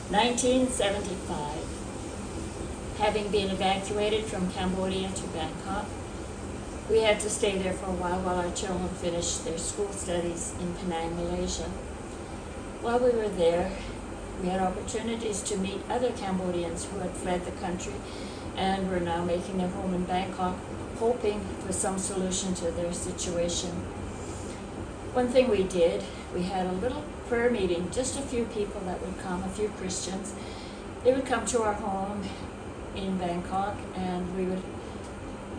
1975, having been evacuated from Cambodia to Bangkok, we had to stay there for a while our children finished their school studies in Penang, Malaysia. While we were there, we had opportunities to meet other Cambodians who had fled the country and were now making their home in Bangkok, hoping for some solution to their situation. One thing we did, we had a little prayer meeting, just a few people that would come, a few Christians. They would come to our home in Bangkok and we would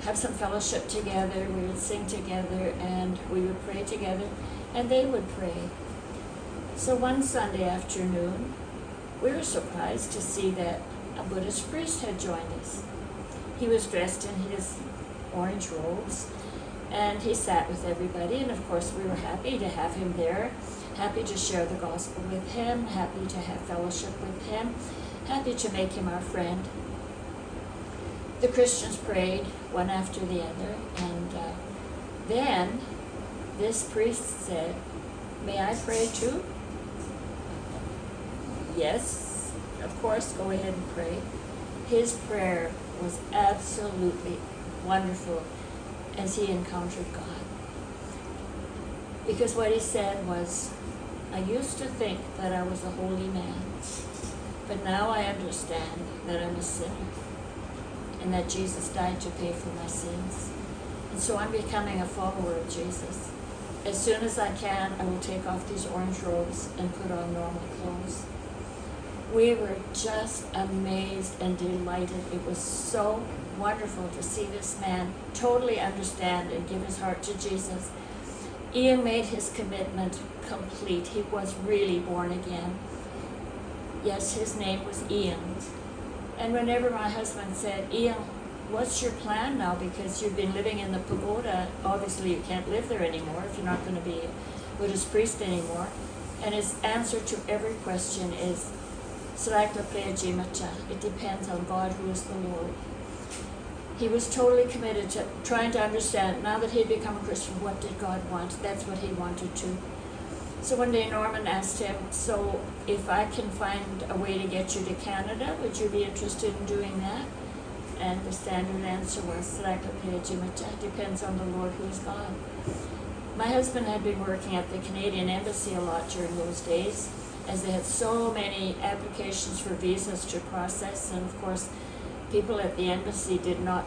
have some fellowship together, we would sing together, and we would pray together, and they would pray. So one Sunday afternoon, we were surprised to see that a Buddhist priest had joined us. He was dressed in his orange robes, and he sat with everybody, and of course we were happy to have him there, happy to share the gospel with him, happy to have fellowship with him, happy to make him our friend. The Christians prayed one after the other, and then this priest said, "May I pray too?" Yes, of course, go ahead and pray. His prayer was absolutely wonderful as he encountered God. Because what he said was, "I used to think that I was a holy man, but now I understand that I'm a sinner and that Jesus died to pay for my sins. And so I'm becoming a follower of Jesus. As soon as I can, I will take off these orange robes and put on normal clothes." We were just amazed and delighted. It was so wonderful to see this man totally understand and give his heart to Jesus. Ian made his commitment complete. He was really born again. Yes, his name was Ian. And whenever my husband said, "Ian, what's your plan now? Because you've been living in the pagoda. Obviously you can't live there anymore if you're not going to be a Buddhist priest anymore." And his answer to every question is, "Sraikla Preya Jimacha." It depends on God, who is the Lord. He was totally committed to trying to understand, now that he'd become a Christian, what did God want? That's what he wanted to. So one day Norman asked him, "So if I can find a way to get you to Canada, would you be interested in doing that?" And the standard answer was, "Sraikla Preya Jimacha." Depends on the Lord, who is God. My husband had been working at the Canadian Embassy a lot during those days, as they had so many applications for visas to process, and of course people at the embassy did not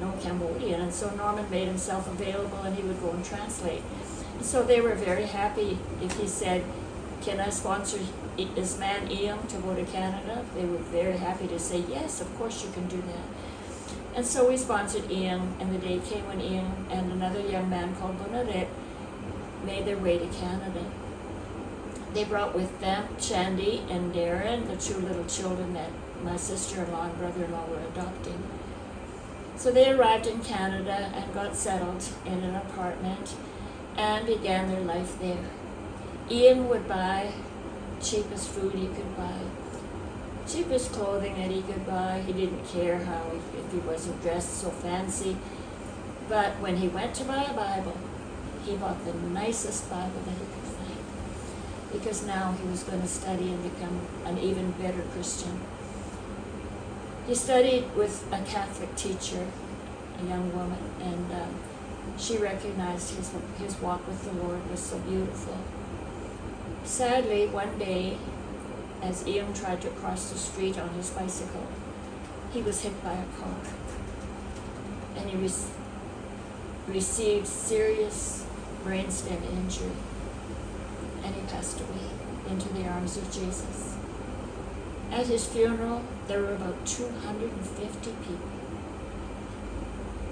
know Cambodian, and so Norman made himself available and he would go and translate. And so they were very happy if he said, "Can I sponsor this man Ian to go to Canada?" They were very happy to say, "Yes, of course you can do that." And so we sponsored Ian, and the day came when Ian and another young man called Bonaret made their way to Canada. They brought with them Chandy and Darren, the two little children that my sister-in-law and brother-in-law were adopting. So they arrived in Canada and got settled in an apartment and began their life there. Ian would buy cheapest food he could buy, cheapest clothing that he could buy. He didn't care if he wasn't dressed so fancy. But when he went to buy a Bible, he bought the nicest Bible that he could find, because now he was going to study and become an even better Christian. He studied with a Catholic teacher, a young woman, and she recognized his walk with the Lord was so beautiful. Sadly, one day, as Ian tried to cross the street on his bicycle, he was hit by a car, and he received serious brainstem injury, and he passed away into the arms of Jesus. At his funeral, there were about 250 people.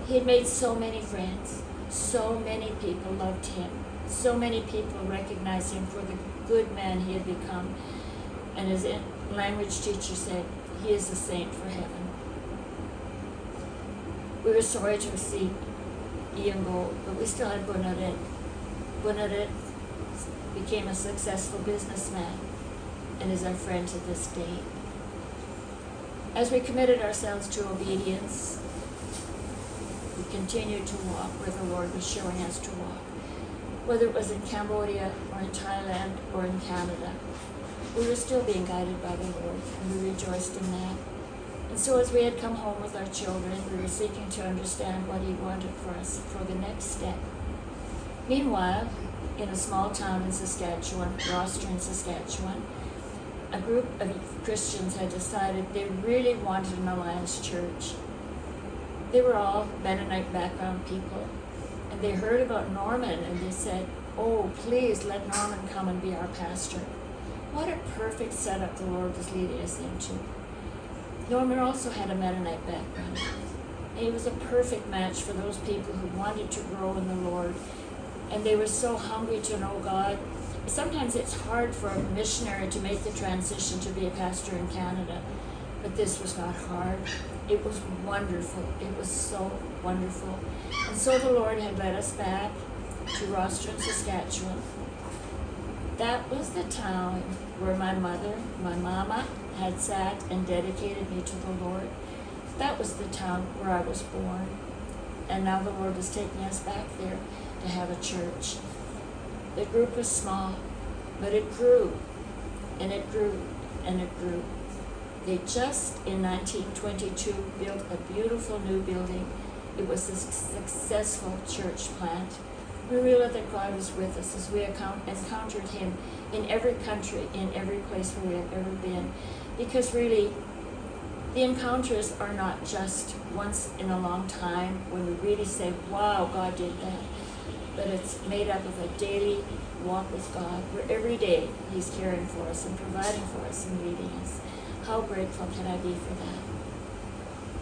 He had made so many friends. So many people loved him. So many people recognized him for the good man he had become. And his language teacher said, "He is a saint for heaven." We were sorry to see Ian go, but we still had Bonaret. Bonaret became a successful businessman and is our friend to this day. As we committed ourselves to obedience, we continued to walk where the Lord was showing us to walk. whether it was in Cambodia or in Thailand or in Canada. We were still being guided by the Lord, and we rejoiced in that. And so as we had come home with our children, we were seeking to understand what He wanted for us for the next step. Meanwhile, in a small town in Saskatchewan, Rostron, Saskatchewan, a group of Christians had decided they really wanted an Alliance church. They were all Mennonite background people, and they heard about Norman, and they said, "Oh, please let Norman come and be our pastor." What a perfect setup the Lord was leading us into. Norman also had a Mennonite background. He was a perfect match for those people who wanted to grow in the Lord, and they were so hungry to know God. Sometimes it's hard for a missionary to make the transition to be a pastor in Canada, but this was not hard. It was wonderful. It was so wonderful. And so the Lord had led us back to Rostron, Saskatchewan. That was the town where my mama, had sat and dedicated me to the Lord. That was the town where I was born. And now the Lord is taking us back there to have a church. The group was small, but it grew, and it grew, and it grew. They just, in 1922, built a beautiful new building. It was a successful church plant. We realized that God was with us as we encountered Him in every country, in every place where we have ever been. Because really, the encounters are not just once in a long time when we really say, wow, God did that. But it's made up of a daily walk with God, where every day He's caring for us and providing for us and leading us. How grateful can I be for that?